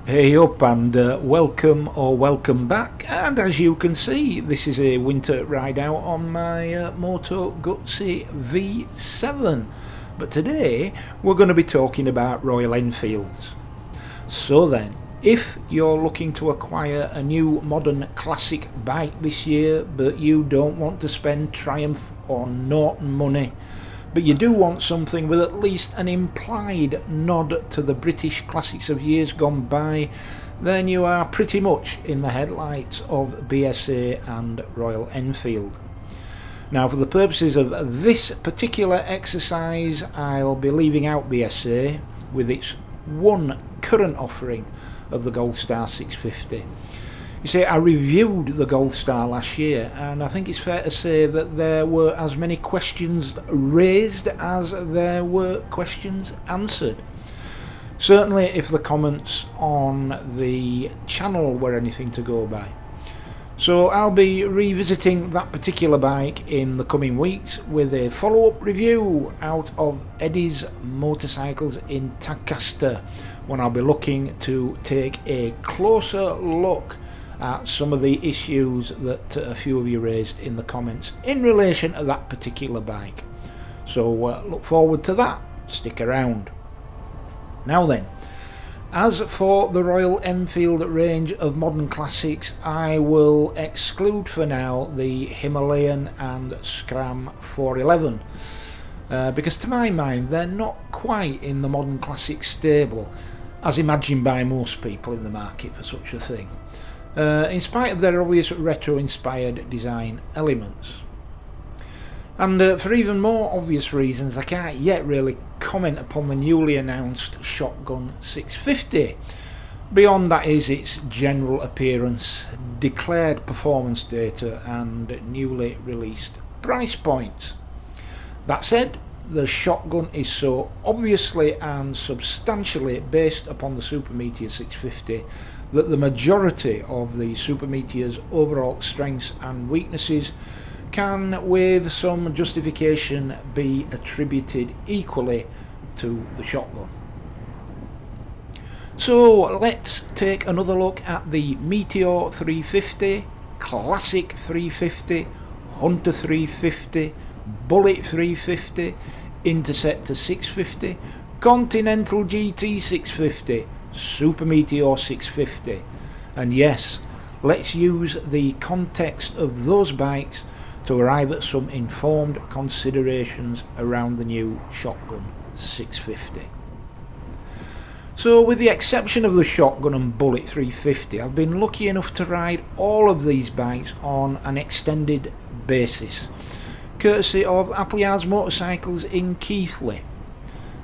Hey up and welcome back, and as you can see, this is a winter ride out on my Moto Guzzi V7, but today we're going to be talking about Royal Enfields. So then, if you're looking to acquire a new modern classic bike this year but you don't want to spend Triumph or Norton money, but you do want something with at least an implied nod to the British classics of years gone by, then you are pretty much in the headlights of BSA and Royal Enfield. Now, for the purposes of this particular exercise, I'll be leaving out BSA with its one current offering of the Gold Star 650. You see, I reviewed the Gold Star last year, and I think it's fair to say that there were as many questions raised as there were questions answered. Certainly if the comments on the channel were anything to go by. So I'll be revisiting that particular bike in the coming weeks with a follow-up review out of Eddie's Motorcycles in Tadcaster, when I'll be looking to take a closer look at some of the issues that a few of you raised in the comments in relation to that particular bike. So look forward to that. Stick around. Now then, as for the Royal Enfield range of modern classics, I will exclude for now the Himalayan and Scram 411 because to my mind they're not quite in the modern classic stable as imagined by most people in the market for such a thing. In spite of their obvious retro-inspired design elements. And for even more obvious reasons, I can't yet really comment upon the newly announced Shotgun 650, beyond that is its general appearance, declared performance data and newly released price points. That said, the Shotgun is so obviously and substantially based upon the Super Meteor 650 that the majority of the Super Meteor's overall strengths and weaknesses can, with some justification, be attributed equally to the Shotgun. So let's take another look at the Meteor 350, Classic 350, Hunter 350, Bullet 350, Interceptor 650, Continental GT 650, Super Meteor 650, and yes, let's use the context of those bikes to arrive at some informed considerations around the new Shotgun 650. So with the exception of the Shotgun and Bullet 350, I've been lucky enough to ride all of these bikes on an extended basis, courtesy of Appleyard's Motorcycles in Keighley,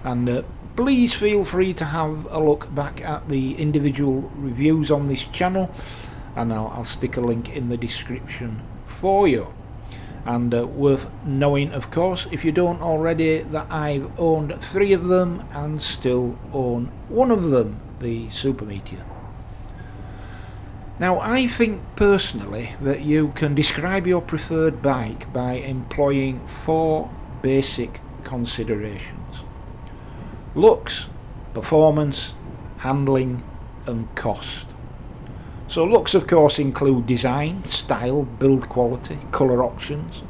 and please feel free to have a look back at the individual reviews on this channel, and I'll stick a link in the description for you. And worth knowing, of course, if you don't already, that I've owned 3 of them and still own one of them, the Super Meteor. Now, I think personally that you can describe your preferred bike by employing 4 basic considerations: looks, performance, handling and cost. So looks of course include design, style, build quality, colour options.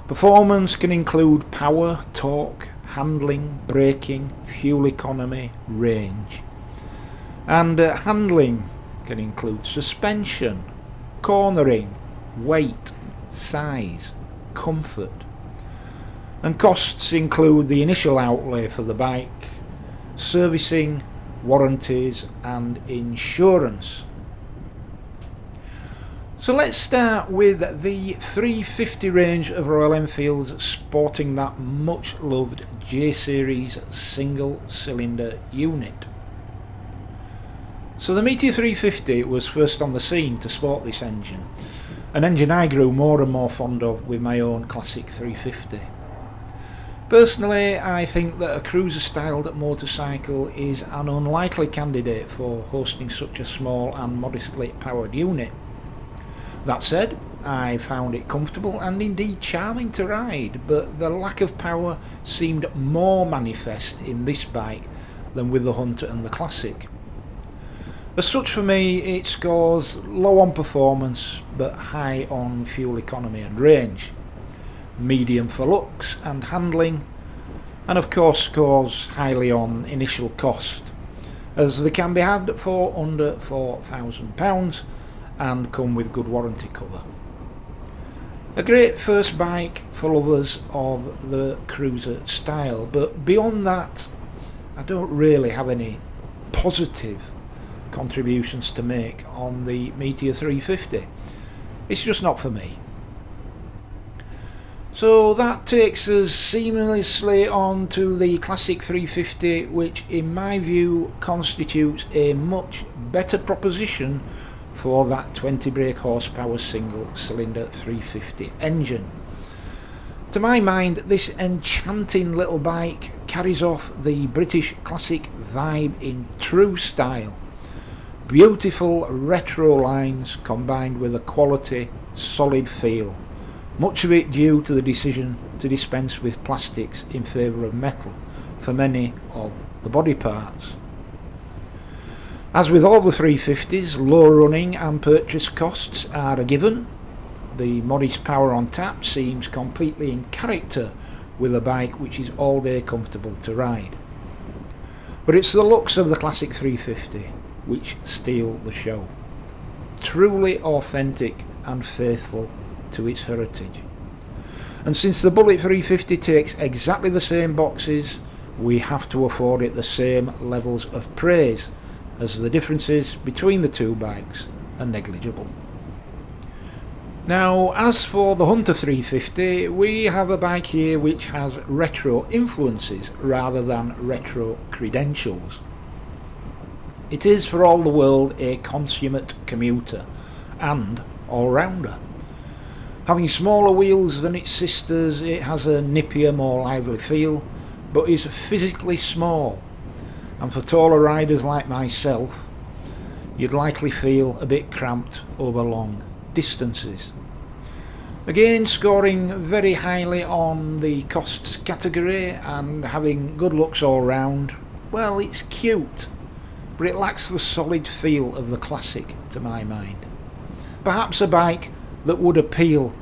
Performance can include power, torque, handling, braking, fuel economy, range. And handling can include suspension, cornering, weight, size, comfort. And costs include the initial outlay for the bike, servicing, warranties and insurance. So let's start with the 350 range of Royal Enfields sporting that much loved J-Series single cylinder unit. So the Meteor 350 was first on the scene to sport this engine, an engine I grew more and more fond of with my own classic 350. Personally, I think that a cruiser-styled motorcycle is an unlikely candidate for hosting such a small and modestly powered unit. That said, I found it comfortable and indeed charming to ride, but the lack of power seemed more manifest in this bike than with the Hunter and the Classic. As such, for me, it scores low on performance but high on fuel economy and range, medium for looks and handling, and of course scores highly on initial cost, as they can be had for under £4,000 and come with good warranty cover. A great first bike for lovers of the cruiser style, but beyond that I don't really have any positive contributions to make on the Meteor 350. It's just not for me. So that takes us seamlessly on to the Classic 350, which in my view constitutes a much better proposition for that 20 brake horsepower single cylinder 350 engine. To my mind, this enchanting little bike carries off the British classic vibe in true style. Beautiful retro lines combined with a quality, solid feel, much of it due to the decision to dispense with plastics in favour of metal for many of the body parts. As with all the 350s, low running and purchase costs are a given. The modest power on tap seems completely in character with a bike which is all day comfortable to ride. But it's the looks of the Classic 350 which steal the show. Truly authentic and faithful to its heritage. And since the Bullet 350 takes exactly the same boxes, we have to afford it the same levels of praise, as the differences between the two bikes are negligible. Now, as for the Hunter 350, we have a bike here which has retro influences rather than retro credentials. It is for all the world a consummate commuter and all-rounder. Having smaller wheels than its sisters, it has a nippier, more lively feel, but is physically small, and for taller riders like myself, you'd likely feel a bit cramped over long distances. Again, scoring very highly on the costs category and having good looks all round. Well, it's cute, but it lacks the solid feel of the classic to my mind. Perhaps a bike that would appeal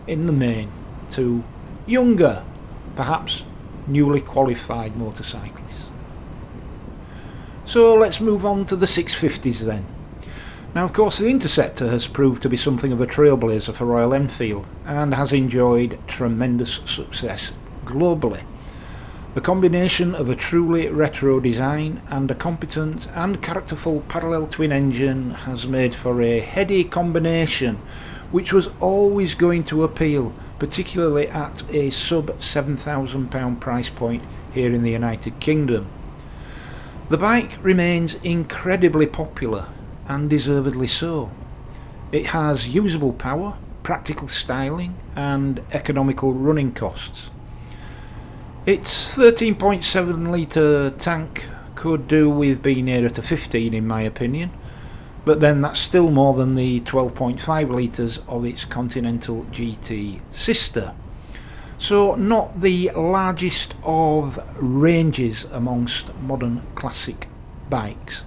in the main to younger, perhaps newly qualified motorcyclists. So let's move on to the 650s then. Now, of course, the Interceptor has proved to be something of a trailblazer for Royal Enfield and has enjoyed tremendous success globally. The combination of a truly retro design and a competent and characterful parallel twin engine has made for a heady combination which was always going to appeal, particularly at a sub £7,000 price point here in the United Kingdom. The bike remains incredibly popular, and deservedly so. It has usable power, practical styling and economical running costs. Its 13.7 litre tank could do with being nearer to 15 in my opinion, but then that's still more than the 12.5 litres of its Continental GT sister. So not the largest of ranges amongst modern classic bikes,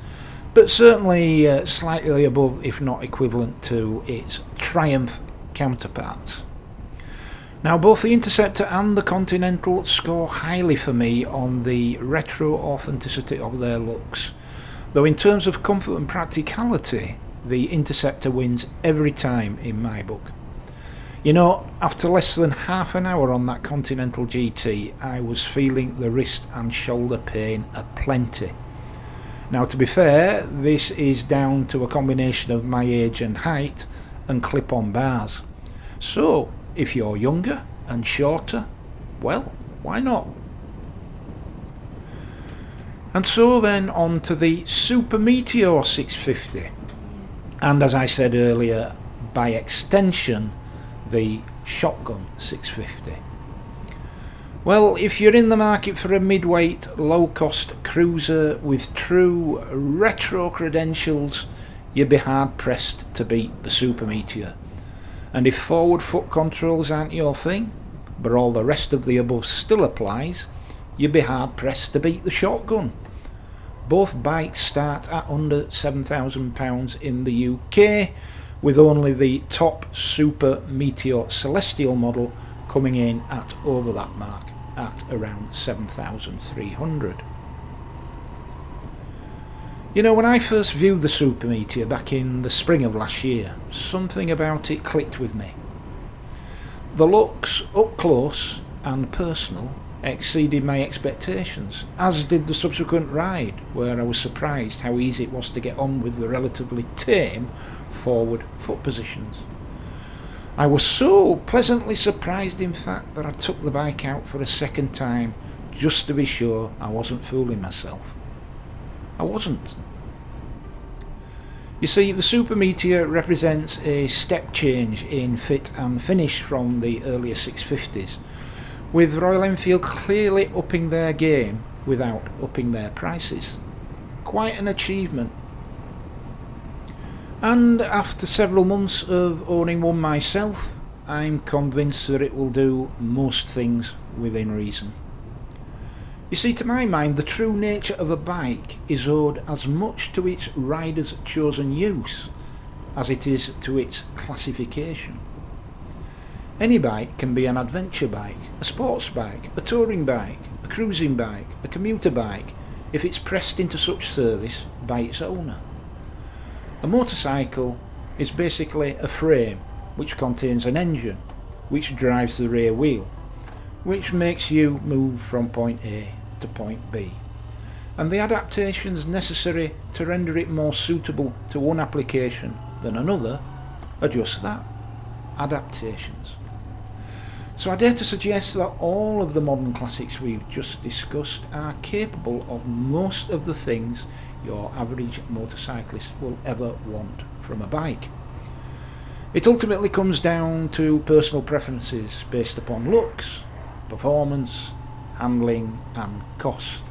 but certainly slightly above, if not equivalent to, its Triumph counterparts. Now, both the Interceptor and the Continental score highly for me on the retro authenticity of their looks, though in terms of comfort and practicality, the Interceptor wins every time in my book. You know, after less than half an hour on that Continental GT, I was feeling the wrist and shoulder pain aplenty. Now, to be fair, this is down to a combination of my age and height and clip-on bars. So, if you're younger and shorter, well, why not? And so then on to the Super Meteor 650, and as I said earlier, by extension, the Shotgun 650. Well, if you're in the market for a mid-weight, low-cost cruiser with true retro credentials, you'd be hard-pressed to beat the Super Meteor. And if forward foot controls aren't your thing, but all the rest of the above still applies, you'd be hard-pressed to beat the Shotgun. Both bikes start at under £7,000 in the UK, with only the top Super Meteor Celestial model coming in at over that mark at around 7,300. You know, when I first viewed the Super Meteor back in the spring of last year, something about it clicked with me. The looks up close and personal exceeded my expectations, as did the subsequent ride, where I was surprised how easy it was to get on with the relatively tame forward foot positions. I was so pleasantly surprised, in fact, that I took the bike out for a second time just to be sure I wasn't fooling myself. I wasn't. You see, the Super Meteor represents a step change in fit and finish from the earlier 650s, with Royal Enfield clearly upping their game without upping their prices. Quite an achievement. And after several months of owning one myself, I'm convinced that it will do most things within reason. You see, to my mind, the true nature of a bike is owed as much to its rider's chosen use as it is to its classification. Any bike can be an adventure bike, a sports bike, a touring bike, a cruising bike, a commuter bike, if it's pressed into such service by its owner. A motorcycle is basically a frame which contains an engine which drives the rear wheel, which makes you move from point A to point B, and the adaptations necessary to render it more suitable to one application than another are just that, adaptations. So I dare to suggest that all of the modern classics we've just discussed are capable of most of the things your average motorcyclist will ever want from a bike. It ultimately comes down to personal preferences based upon looks, performance, handling and cost.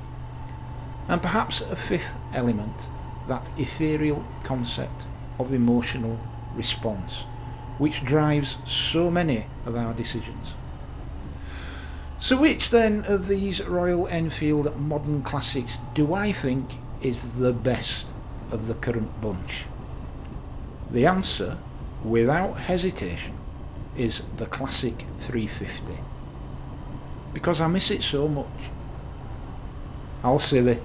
And perhaps a fifth element, that ethereal concept of emotional response, which drives so many of our decisions. So which then of these Royal Enfield modern classics do I think is the best of the current bunch? The answer, without hesitation, is the classic 350. Because I miss it so much. Al Silly.